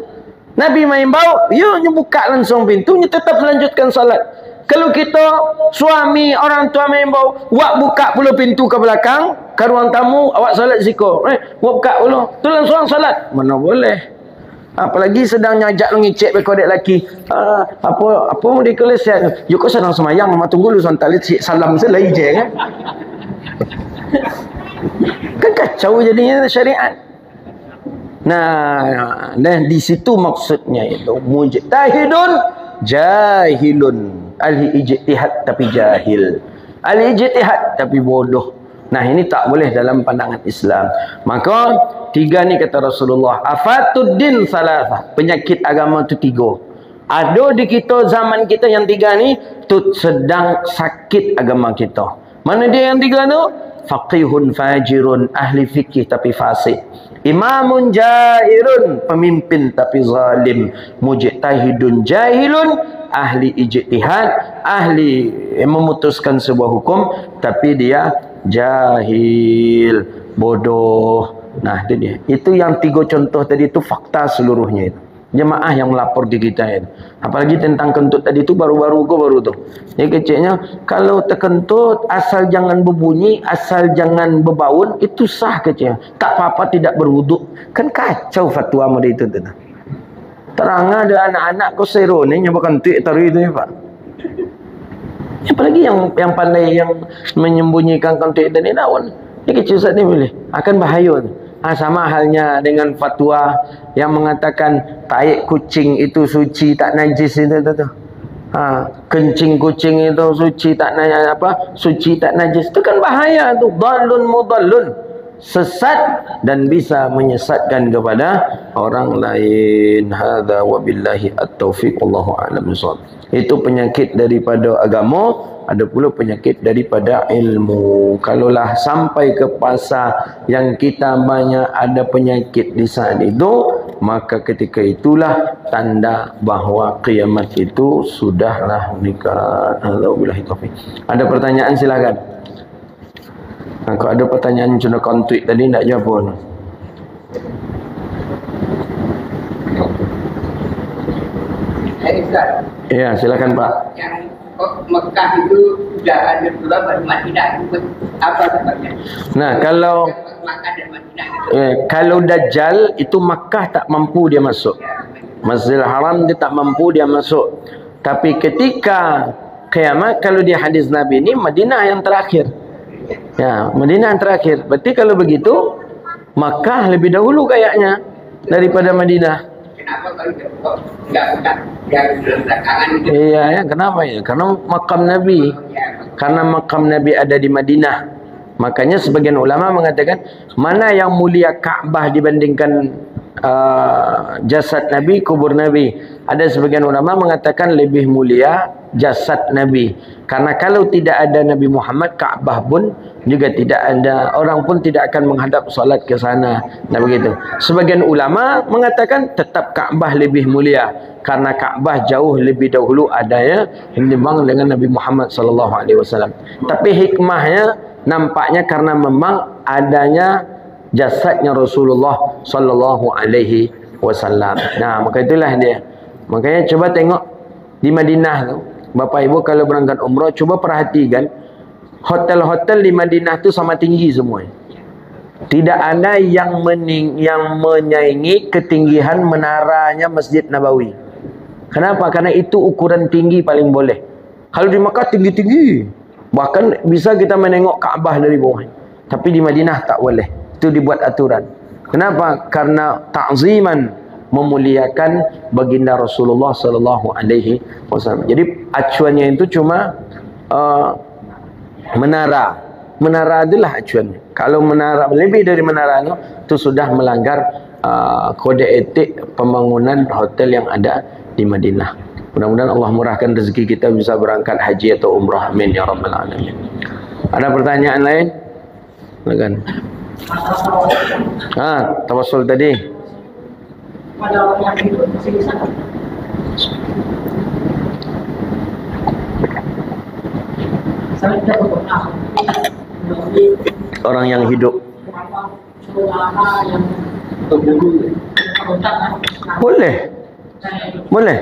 Nabi main bau, ya buka langsung pintunya, tetap melanjutkan salat. Kalau kita, suami, orang tua main bau, wak buka pula pintu ke belakang, ke ruang tamu, awak salat zikir. Wak buka pula, tu langsung salat. Mana boleh. Apalagi sedang nyajak ngicek bekodek lelaki. Apa mau dikeles? Yuk kau sedang semayang, mama tunggu dulu santai salam selai je kan. Kan kacau jadinya syariat. Nah, di situ maksudnya itu mujtahidun jahilun. Ahli ijtihad tapi jahil. Ahli ijtihad tapi bodoh. Nah, ini tak boleh dalam pandangan Islam. Maka 3 ni kata Rasulullah, afatuddin salatah, penyakit agama tu 3. Ada di kita zaman kita yang 3 ni tu sedang sakit agama kita. Mana dia yang 3 tu? Faqihun fajirun, ahli fikih tapi fasik. Imamun jairun, pemimpin tapi zalim. Mujtahidun jahilun, ahli ijtihad, ahli memutuskan sebuah hukum tapi dia jahil, bodoh. Nah, itu dia. Itu yang 3 contoh tadi itu fakta seluruhnya itu. Jemaah yang melapor di kita itu. Apalagi tentang kentut tadi itu baru-baru tu. Jadi kecilnya, kalau terkentut asal jangan berbunyi, asal jangan berbaun, itu sah kecilnya. Tak apa-apa tidak berwuduk. Kan kacau fatwa model itu tu. Terang ada anak-anak kau sero ni yang berkentut taruh itu ya Pak. Apalagi yang pandai yang menyembunyikan kentut tadi daun. Ini kecil saat ni boleh. Akan bahaya tu. Sama halnya dengan fatwa yang mengatakan taik kucing itu suci tak najis itu tu. Kencing kucing itu suci tak najis suci tak najis. Itu kan bahaya tu. Dhalun mudallun. Sesat dan bisa menyesatkan kepada orang lain. Hadza wabillahi at-taufiq, wallahu a'lam bishawab. Itu penyakit daripada agama, ada pula penyakit daripada ilmu. Kalaulah sampai ke fasa yang kita banyak ada penyakit di saat itu, maka ketika itulah tanda bahawa kiamat itu sudahlah dekat. Alhamdulillah. Ada pertanyaan silakan. Kalau ada pertanyaan contoh kontrik tadi tak jawab pun. Ya, silakan Pak. Yang Mekah itu sudah ada pula baru Madinah. Apa sebabnya? Nah, kalau Mekah dan Madinah. Kalau Dajjal itu Makkah tak mampu dia masuk. Masjidil Haram dia tak mampu dia masuk. Tapi ketika kiamat, kalau di hadis Nabi ini Madinah yang terakhir. Ya, Madinah yang terakhir. Berarti kalau begitu Makkah lebih dahulu kayaknya daripada Madinah. Kenapa kalau enggak yang belakangan itu? Iya ya, kenapa ya? Karena makam Nabi. Karena makam Nabi ada di Madinah. Makanya sebagian ulama mengatakan mana yang mulia Ka'bah dibandingkan jasad Nabi, kubur Nabi. Ada sebagian ulama mengatakan lebih mulia jasad Nabi, karena kalau tidak ada Nabi Muhammad, Kaabah pun juga tidak ada, orang pun tidak akan menghadap solat ke sana. Nah begitu. Sebagian ulama mengatakan tetap Kaabah lebih mulia, karena Kaabah jauh lebih dahulu adanya dibanding dengan Nabi Muhammad sallallahu alaihi wasallam. Tapi hikmahnya nampaknya karena memang adanya jasadnya Rasulullah sallallahu alaihi wasallam. Nah, maka itulah dia. Makanya coba tengok di Madinah tu, Bapak Ibu kalau berangkat umrah, coba perhatikan hotel-hotel di Madinah tu sama tinggi semua. Tidak ada yang menyaingi ketinggian menaranya Masjid Nabawi. Kenapa? Karena itu ukuran tinggi paling boleh. Kalau di Makkah tinggi-tinggi, bahkan bisa kita menengok Kaabah dari bawah. Tapi di Madinah tak boleh. Itu dibuat aturan. Kenapa? Karena ta'ziman, memuliakan baginda Rasulullah sallallahu alaihi wasallam. Jadi acuannya itu cuma menara. Menara adalah acuannya. Kalau menara lebih dari menara itu sudah melanggar kode etik pembangunan hotel yang ada di Madinah. Mudah-mudahan Allah murahkan rezeki kita bisa berangkat haji atau umrah. Amin ya rabbal alamin. Ada pertanyaan lain? Silakan. Tawassul tadi. Pada orang yang hidup masih bisa. Saya tidak berpernah. Orang yang hidup boleh. Boleh.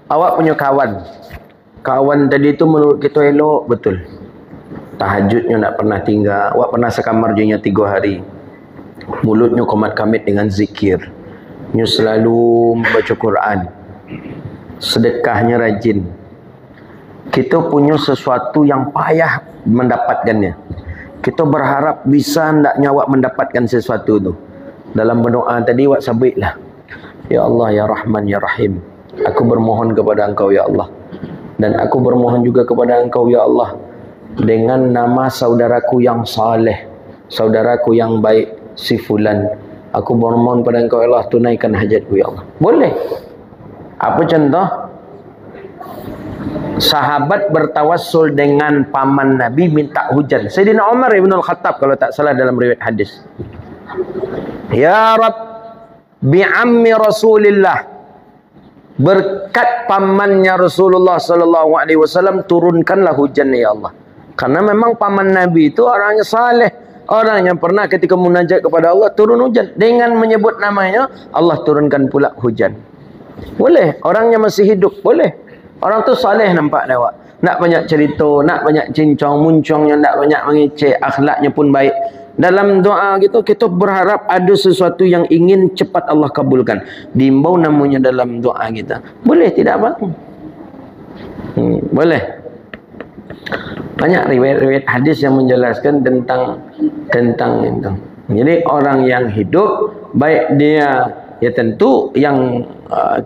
Awak punya kawan tadi itu menurut kita elok betul. Tahajudnya tak pernah tinggal. Awak pernah sekamar je 3 hari. Mulutnya komat kamit dengan zikir. Nya selalu membaca Quran. Sedekahnya rajin. Kita punya sesuatu yang payah mendapatkannya. Kita berharap bisa hendaknya awak mendapatkan sesuatu tu. Dalam berdoa tadi awak sabitlah. Ya Allah, Ya Rahman, Ya Rahim. Aku bermohon kepada Engkau, Ya Allah. Dan aku bermohon juga kepada Engkau, Ya Allah, dengan nama saudaraku yang saleh, saudaraku yang baik, si fulan. Aku bermohon kepada Engkau, Ya Allah, tunaikan hajatku, Ya Allah. Boleh. Apa contoh? Sahabat bertawassul dengan paman Nabi minta hujan. Sayyidina Umar Ibn Al-Khattab kalau tak salah dalam riwayat hadis. Ya Rabb, bi'ammi Rasulillah, berkat pamannya Rasulullah sallallahu alaihi wasallam turunkanlah hujan ya Allah. Karena memang paman Nabi itu orangnya saleh, orang yang pernah ketika munajat kepada Allah turun hujan. Dengan menyebut namanya Allah turunkan pula hujan. Boleh, orangnya masih hidup, boleh. Orang tu saleh nampak dah awak. Nak banyak cerita, nak banyak cincang muncungnya, nak banyak mengecek, akhlaknya pun baik. Dalam doa kita berharap ada sesuatu yang ingin cepat Allah kabulkan. Diimbau namanya dalam doa kita. Boleh, tidak apa? Boleh. Banyak riwayat-riwayat hadis yang menjelaskan tentang itu. Jadi orang yang hidup, baik dia, ya tentu yang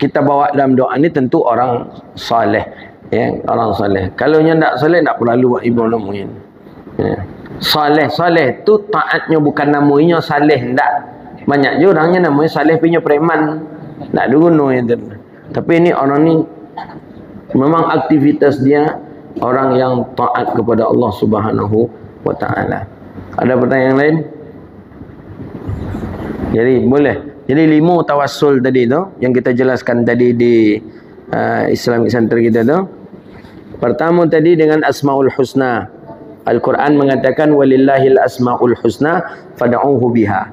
kita bawa dalam doa ini tentu orang saleh, ya, orang saleh. Kalau yang tak saleh tak perlu buat ibu namanya. Ya. Saleh tu taatnya bukan namanya saleh ndak. Banyak je orangnya namanya saleh punya preman. Tak ada guna itu. Tapi ini orang ni memang aktivitas dia orang yang taat kepada Allah Subhanahu wa taala. Ada pertanyaan lain? Jadi boleh. Jadi 5 tawassul tadi tu yang kita jelaskan tadi di Islamic Center kita tu. Pertama tadi dengan Asmaul Husna. Al-Quran mengatakan walillahil asmaul husna fad'uhu biha.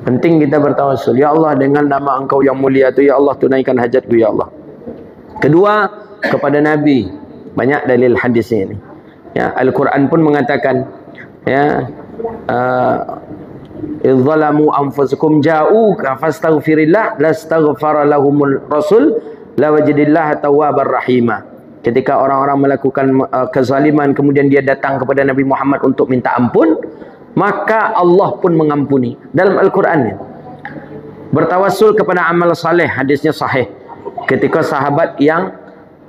Penting kita bertawassul. Ya Allah, dengan nama Engkau yang mulia tu, ya Allah, tunaikan hajatku, ya Allah. Kedua, kepada Nabi. Banyak dalil hadis ini. Ya, Al-Quran pun mengatakan, ya, idzalamu anfusakum ja'uka fastaghfirillah lastaghfara lahumul rasul lawajadillaha tawwabar rahimah. Ketika orang-orang melakukan kezaliman kemudian dia datang kepada Nabi Muhammad untuk minta ampun, maka Allah pun mengampuni. Dalam Al-Quran bertawassul kepada amal saleh, hadisnya sahih. Ketika sahabat yang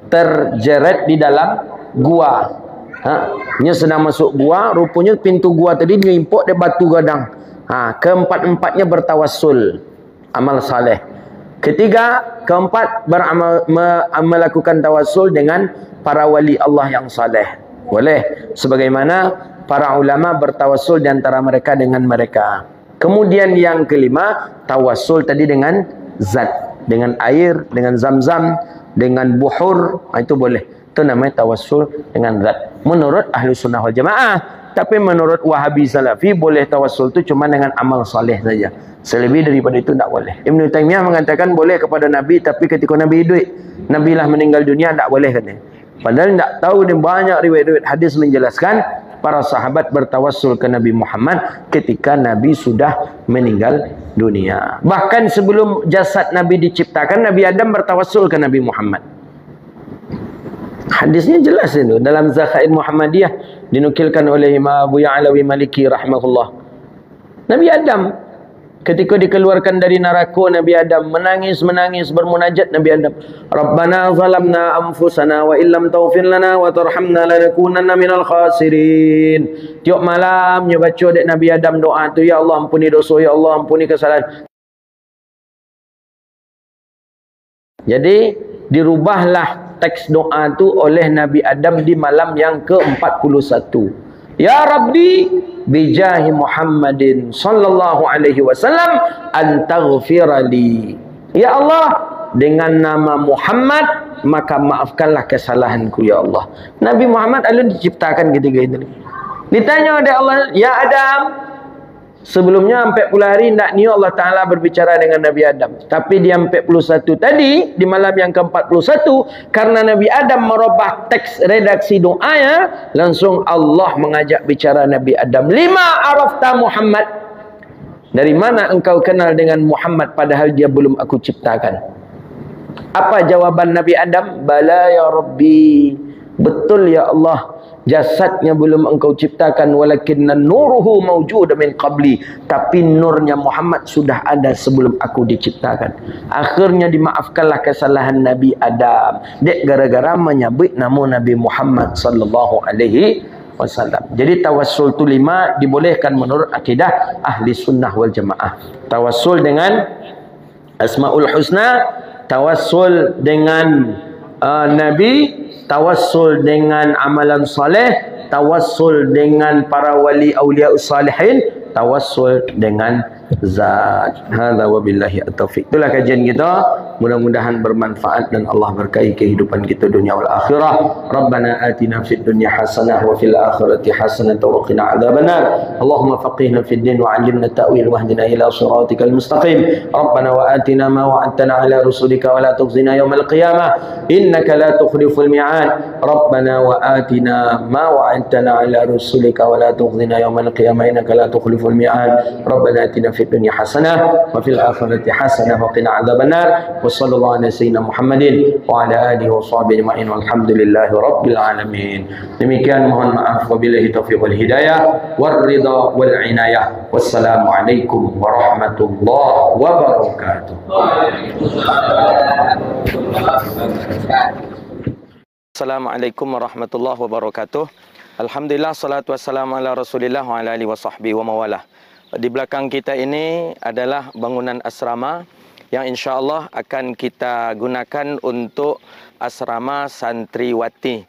terjeret di dalam gua, dia sedang masuk gua, rupanya pintu gua tadi dia import dia batu gadang. Keempat-empatnya bertawassul. amal saleh. Ketiga, keempat, melakukan tawassul dengan para wali Allah yang saleh. Boleh. Sebagaimana para ulama bertawassul di antara mereka dengan mereka. Kemudian yang kelima, tawassul tadi dengan zat, dengan air, dengan zam-zam, dengan buhur, itu boleh. Itu namanya tawassul dengan zat. Menurut ahli sunnah wal jamaah. Tapi menurut Wahabi Salafi, boleh tawassul itu cuma dengan amal saleh saja. Selebih daripada itu tak boleh. Ibn Taymiyah mengatakan boleh kepada Nabi, tapi ketika Nabi hidup, Nabi lah meninggal dunia, tak boleh katanya. Padahal tak tahu, dia banyak riwayat-riwayat hadis menjelaskan para sahabat bertawassul ke Nabi Muhammad ketika Nabi sudah meninggal dunia. Bahkan sebelum jasad Nabi diciptakan, Nabi Adam bertawassul ke Nabi Muhammad. Hadisnya jelas itu dalam Zakhair Muhammadiyah, dinukilkan oleh Imam Abu Ya'lawi Maliki rahimahullah. Nabi Adam ketika dikeluarkan dari neraka, Nabi Adam menangis bermunajat. Nabi Adam, Rabbana zalamna anfusana wa illam taghfir lana wa tarhamna lanakunanna minal khasirin. Tiap malamnya baca dek Nabi Adam doa tu, ya Allah ampuni dosa, ya Allah ampuni kesalahan. Jadi dirubahlah teks doa tu oleh Nabi Adam di malam yang ke-41. Ya Rabbi bijahi Muhammadin sallallahu alaihi wasallam antaghfirali. Ya Allah, dengan nama Muhammad maka maafkanlah kesalahanku ya Allah. Nabi Muhammad alun diciptakan ketika itu. Ditanya oleh Allah, ya Adam, sebelumnya 40 hari tak ni Allah Ta'ala berbicara dengan Nabi Adam. Tapi di 41 tadi, di malam yang ke-41, karena Nabi Adam merubah teks redaksi doanya, langsung Allah mengajak bicara Nabi Adam. Lima arafta Muhammad. Dari mana engkau kenal dengan Muhammad padahal dia belum aku ciptakan? Apa jawaban Nabi Adam? Bala ya Rabbi. Betul ya Allah. Jasadnya belum engkau ciptakan, walakinna nuruhu mawjud min qabli, tapi nurnya Muhammad sudah ada sebelum aku diciptakan. Akhirnya dimaafkanlah kesalahan Nabi Adam, dek gara-gara menyebut nama Nabi Muhammad sallallahu alaihi wasallam. Jadi tawassul tu 5 dibolehkan menurut akidah ahli sunnah wal jamaah. Tawassul dengan Asmaul Husna, tawassul dengan Nabi, tawassul dengan amalan saleh, tawassul dengan para wali aulia salihin, tawassul dengan zat. Hadza wabillahi at-taufiq. Itulah kajian kita. Mudah-mudahan bermanfaat dan Allah berkahi kehidupan kita dunia wal akhirah. Rabbana atina fid dunya hasanah wa fil akhirati hasanah wa qina adzabannar. Allahumma faqihna fid din wa 'allimna ta'wil wahdina ila siratikal mustaqim. Rabbana wa atina ma wa'adtana ala rusulika wa la tukhzina yawmal qiyamah innaka la tukhliful mi'ad. Rabbana wa atina ma wa'adtana ala rusulika wa la tukhzina yawmal qiyamah innaka la tukhliful mi'ad. Rabbana atina fid dunya hasanah wa fil akhirati hasanah wa qina adzabannar. Wassallallahu ala sayyidina Muhammadin wa ala alihi wa sahbihi ajma'in walhamdulillahi rabbil alamin. Demikian, mohon maaf, wabillahi taufiq wal hidayah war ridha wal inayah. Wassalamu alaikum warahmatullahi wabarakatuh. Assalamualaikum warahmatullahi wabarakatuh. Alhamdulillah, salatu wassalamu ala Rasulillah wa ala alihi wa sahbihi wa mawalah. Di belakang kita ini adalah bangunan asrama yang insya-Allah akan kita gunakan untuk asrama santriwati.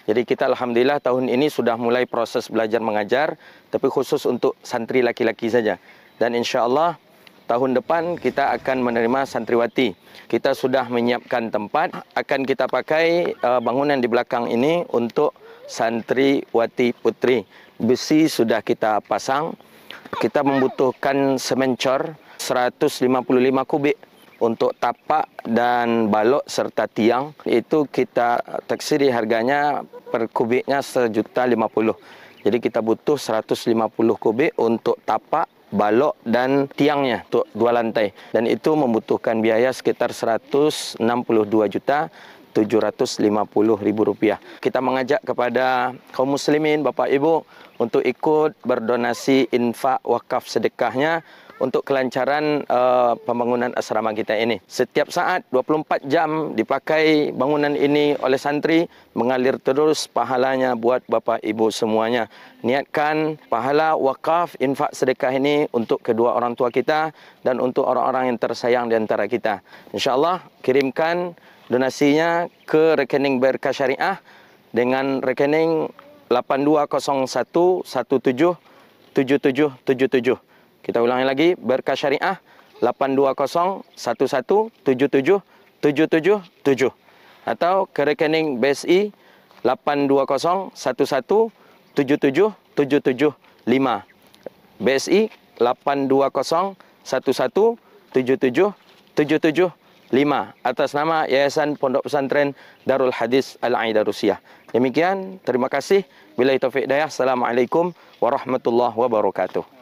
Jadi kita alhamdulillah tahun ini sudah mulai proses belajar mengajar, tapi khusus untuk santri laki-laki saja. Dan insya-Allah tahun depan kita akan menerima santriwati. Kita sudah menyiapkan tempat, akan kita pakai bangunan di belakang ini untuk santriwati putri. Besi sudah kita pasang. Kita membutuhkan semen cor 155 kubik untuk tapak dan balok serta tiang. Itu kita taksiri harganya per kubiknya 1.050.000. Jadi kita butuh 150 kubik untuk tapak, balok dan tiangnya untuk 2 lantai. Dan itu membutuhkan biaya sekitar 162.750.000 rupiah. Kita mengajak kepada kaum muslimin, Bapak Ibu, untuk ikut berdonasi infak wakaf sedekahnya untuk kelancaran pembangunan asrama kita ini. Setiap saat 24 jam dipakai bangunan ini oleh santri, mengalir terus pahalanya buat bapa ibu semuanya. Niatkan pahala wakaf infak sedekah ini untuk kedua orang tua kita dan untuk orang-orang yang tersayang di antara kita. InsyaAllah kirimkan donasinya ke rekening Berkah Syariah dengan rekening 8201177777. Kita ulangi lagi, Berkah Syariah 8201177777 atau ke rekening BSI 8201177775. BSI 8201177775 atas nama Yayasan Pondok Pesantren Darul Hadis Al-Aida Rusiah. Demikian, terima kasih. Billahi taufiq hidayah. Assalamualaikum warahmatullahi wabarakatuh.